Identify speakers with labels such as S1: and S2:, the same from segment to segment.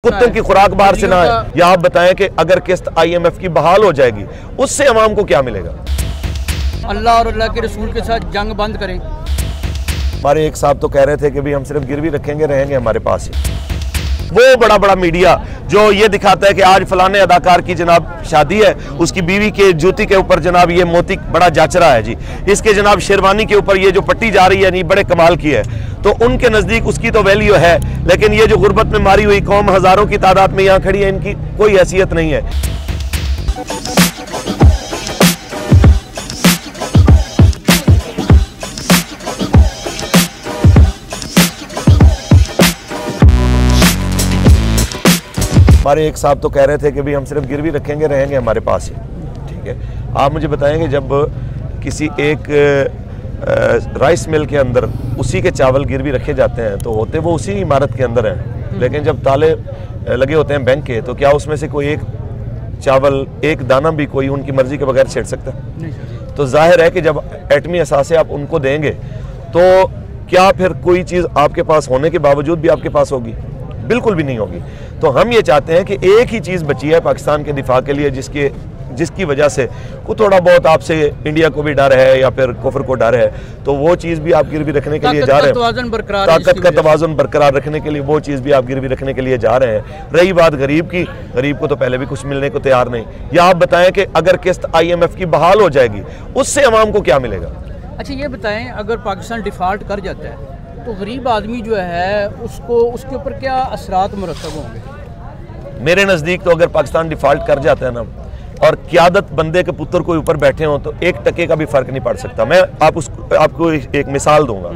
S1: कुत्तों की खुराक बाहर से ना आए। या आप बताएं कि अगर किस्त IMF की बहाल हो जाएगी उससे अवाम को क्या मिलेगा?
S2: अल्लाह और अल्लाह के रसूल के साथ जंग बंद करें।
S1: हमारे एक साहब तो कह रहे थे कि भाई हम सिर्फ गिरवी रखेंगे, रहेंगे हमारे पास ही। वो बड़ा बड़ा मीडिया जो ये दिखाता है कि आज फलाने अदाकार की जनाब शादी है, उसकी बीवी के जूती के ऊपर जनाब ये मोती बड़ा जाच रहा है जी, इसके जनाब शेरवानी के ऊपर ये जो पट्टी जा रही है नहीं बड़े कमाल की है, तो उनके नज़दीक उसकी तो वैल्यू है, लेकिन ये जो गुर्बत में मारी हुई कौम हज़ारों की तादाद में यहाँ खड़ी है, इनकी कोई हैसियत नहीं है। हमारे एक साहब तो कह रहे थे कि भाई हम सिर्फ गिरवी रखेंगे, रहेंगे हमारे पास ही। ठीक है, आप मुझे बताएंगे जब किसी एक राइस मिल के अंदर उसी के चावल गिरवी रखे जाते हैं तो होते वो उसी इमारत के अंदर हैं, लेकिन जब ताले लगे होते हैं बैंक के, तो क्या उसमें से कोई एक चावल एक दाना भी कोई उनकी मर्जी के बगैर छेड़ सकता है? तो जाहिर है कि जब एटमी असासे आप उनको देंगे तो क्या फिर कोई चीज़ आपके पास होने के बावजूद भी आपके पास होगी? बिल्कुल भी नहीं होगी। तो हम ये चाहते हैं कि एक ही चीज़ बची है पाकिस्तान के दिफा के लिए, जिसकी वजह से को थोड़ा बहुत आपसे इंडिया को भी डर है या फिर कुफर को डर है, तो वो चीज़ भी आप गिरवी रखने के लिए जा रहे हैं। ताकत का तवाज़ुन बरकरार रखने के लिए वो चीज़ भी आप गिरवी रखने के लिए जा रहे हैं। रही बात गरीब की, गरीब को तो पहले भी कुछ मिलने को तैयार नहीं। या आप बताएं कि अगर किस्त IMF की बहाल हो जाएगी उससे अवाम को क्या मिलेगा?
S2: अच्छा ये बताएं, अगर पाकिस्तान डिफ़ॉल्ट कर जाता है तो गरीब आदमी जो है उसको उसके ऊपर क्या असरात मुरतब होंगे?
S1: मेरे नज़दीक तो अगर पाकिस्तान डिफ़ॉल्ट कर जाता है ना और क़यादत बंदे के पुत्र कोई ऊपर बैठे हों तो 1% का भी फ़र्क नहीं पड़ सकता। मैं आपको एक मिसाल दूंगा।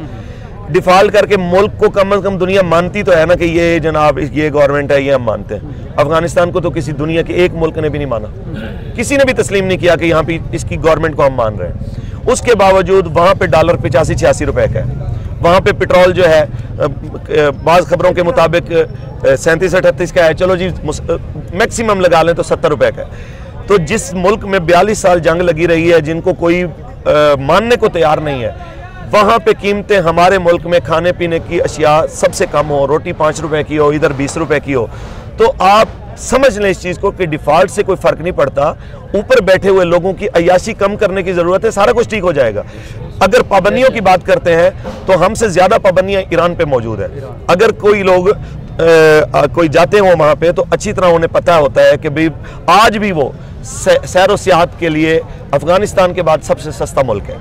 S1: डिफ़ॉल्ट करके मुल्क को कम से कम दुनिया मानती तो है ना कि ये जनाब ये गवर्नमेंट है, ये हम मानते हैं। अफगानिस्तान को तो किसी दुनिया के एक मुल्क ने भी नहीं माना, किसी ने भी तस्लीम नहीं किया कि यहाँ पे इसकी गवर्नमेंट को हम मान रहे हैं। उसके बावजूद वहाँ पे डॉलर 85-86 रुपए का है, वहाँ पे पेट्रोल जो है बाज़ खबरों के मुताबिक 37-38 का है, चलो जी मैक्सिमम लगा लें तो 70 रुपए का है। तो जिस मुल्क में 42 साल जंग लगी रही है, जिनको कोई मानने को तैयार नहीं है, वहाँ पे कीमतें हमारे मुल्क में खाने पीने की अशिया सबसे कम हो, रोटी 5 रुपए की हो, इधर 20 रुपए की हो, तो आप समझ लें इस चीज़ को कि डिफ़ॉल्ट से कोई फ़र्क नहीं पड़ता। ऊपर बैठे हुए लोगों की अय्याशी कम करने की ज़रूरत है, सारा कुछ ठीक हो जाएगा। अगर पाबंदियों की बात करते हैं तो हमसे ज़्यादा पाबंदियाँ ईरान पे मौजूद है। अगर कोई लोग कोई जाते हो वहाँ पे तो अच्छी तरह उन्हें पता होता है कि भाई आज भी वो सैर व सियाहत के लिए अफ़गानिस्तान के बाद सबसे सस्ता मुल्क है।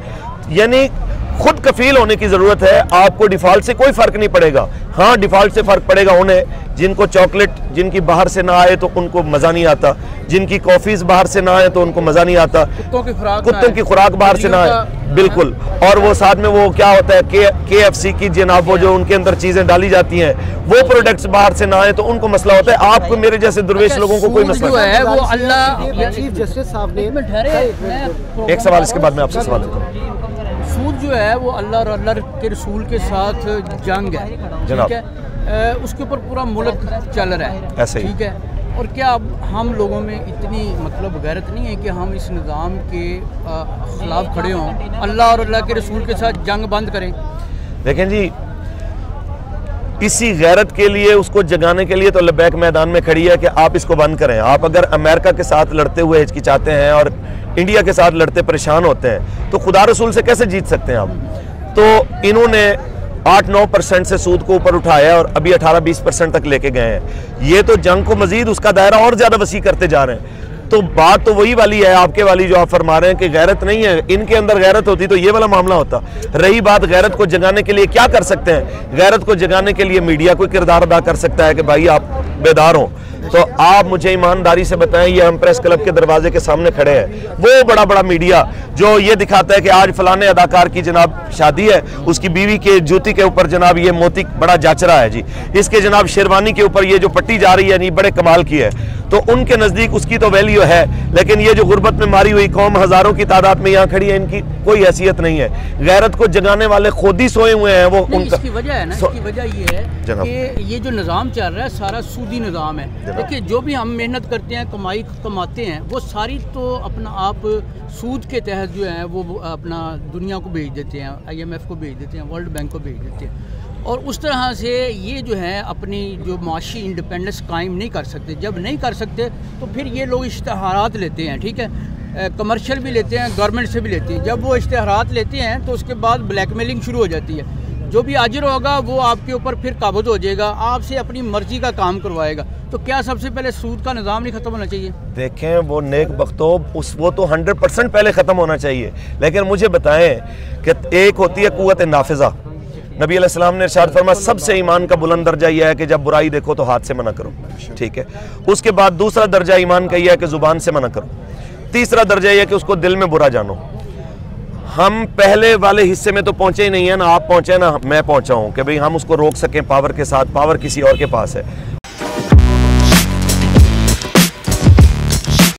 S1: यानी खुद कफील होने की ज़रूरत है। आपको डिफ़ॉल्ट से कोई फ़र्क नहीं पड़ेगा। हाँ, डिफ़ॉल्ट से फ़र्क पड़ेगा उन्हें जिनको चॉकलेट जिनकी बाहर से ना आए तो उनको मज़ा नहीं आता, जिनकी कॉफ़ीज़ बाहर से ना आए तो उनको मज़ा नहीं आता, कुत्तों की खुराक बाहर से ना आए, बिल्कुल। और वो साथ में वो क्या होता है KFC की जनाब वो जो उनके अंदर चीज़ें डाली जाती हैं वो प्रोडक्ट्स बाहर से ना आए तो उनको मसला होता है। आपको मेरे जैसे दुर्वेश लोगों को कोई मसला नहीं है।
S2: वो अल्लाह
S3: चीफ जस्टिस साहब ने
S1: एक सवाल इसके बाद मैं आपसे सवाल लेता हूँ।
S2: सूद जो है वो अल्लाह और अल्लाह के रसूल के साथ जंग है, ठीक है, उसके ऊपर पूरा मुल्क चल रहा है,
S1: ऐसे ही,
S2: ठीक है। और क्या हम लोगों में इतनी मतलब गैरत नहीं है कि हम इस निज़ाम के खिलाफ खड़े हों, अल्लाह और अल्लाह के रसूल के साथ जंग बंद करें?
S1: देखें जी, इसी गैरत के लिए उसको जगाने के लिए तो लबैक मैदान में खड़ी है कि आप इसको बंद करें। आप अगर अमेरिका के साथ लड़ते हुए हिचकिचाते हैं और इंडिया के साथ लड़ते परेशान होते हैं तो खुदा रसूल से कैसे जीत सकते हैं आप? तो इन्होंने 8-9% से सूद को ऊपर उठाया और अभी 18-20% तक लेके गए हैं। ये तो जंग को मजीद उसका दायरा और ज़्यादा वसी करते जा रहे हैं। तो बात तो वही वाली है आपके वाली जो आप फरमा रहे हैं कि गैरत नहीं है। इनके अंदर गैरत होती तो ये वाला मामला होता। रही बात गैरत को जगाने के लिए क्या कर सकते हैं, गैरत को जगाने के लिए मीडिया कोई किरदार अदा कर सकता है कि भाई आप बेदार हो। तो आप मुझे ईमानदारी से बताएं, ये हम प्रेस क्लब के दरवाजे के सामने खड़े हैं, वो बड़ा बड़ा मीडिया जो ये दिखाता है कि आज फलाने अदाकार की जनाब शादी है, उसकी बीवी के जूती के ऊपर जनाब ये मोती बड़ा जाच रहा है जी, इसके जनाब शेरवानी के ऊपर ये जो पट्टी जा रही है नहीं बड़े कमाल की है, तो उनके नज़दीक उसकी तो वैल्यू है। लेकिन ये जो गुर्बत में मारी हुई कौम हज़ारों की तादाद में यहाँ खड़ी है, इनकी कोई हैसियत नहीं है। गैरत को जगाने वाले खुद ही सोए हुए हैं। वो उनका
S2: इसकी वजह है ना, इसकी वजह ये है कि ये जो निज़ाम चल रहा है सारा सूदी निज़ाम है। देखिए, जो भी हम मेहनत करते हैं, कमाते हैं, वो सारी तो अपना आप सूद के तहत जो है वो अपना दुनिया को भेज देते हैं, IMF को भेज देते हैं, वर्ल्ड बैंक को भेज देते हैं। और उस तरह से ये जो है अपनी जो माशी इंडिपेंडेंस कायम नहीं कर सकते। जब नहीं कर सकते तो फिर ये लोग इश्तहारात लेते हैं, ठीक है, कमर्शियल भी लेते हैं, गवर्नमेंट से भी लेते हैं। जब वो इश्तहारात लेते हैं तो उसके बाद ब्लैकमेलिंग शुरू हो जाती है। जो भी आजिर होगा वो आपके ऊपर फिर काबूज हो जाएगा, आपसे अपनी मर्जी का काम करवाएगा। तो क्या सबसे पहले सूद का निज़ाम नहीं ख़त्म होना चाहिए?
S1: देखें वो नेक बख्तो वो तो 100% पहले ख़त्म होना चाहिए, लेकिन मुझे बताएं कि एक होती है कुव्वत नाफिज़ा। नबी अलैहिस्सलाम ने इरशाद फरमाया सबसे ईमान का बुलंद दर्जा यह है कि जब बुराई देखो तो हाथ से मना करो, ठीक है। उसके बाद दूसरा दर्जा ईमान का यह है कि ज़ुबान से मना करो। तीसरा दर्जा यह है कि उसको दिल में बुरा जानो। हम पहले वाले हिस्से में तो पहुंचे ही नहीं है, ना आप पहुंचे ना मैं पहुंचा हूं कि भाई हम उसको रोक सकें पावर के साथ। पावर किसी और के पास है।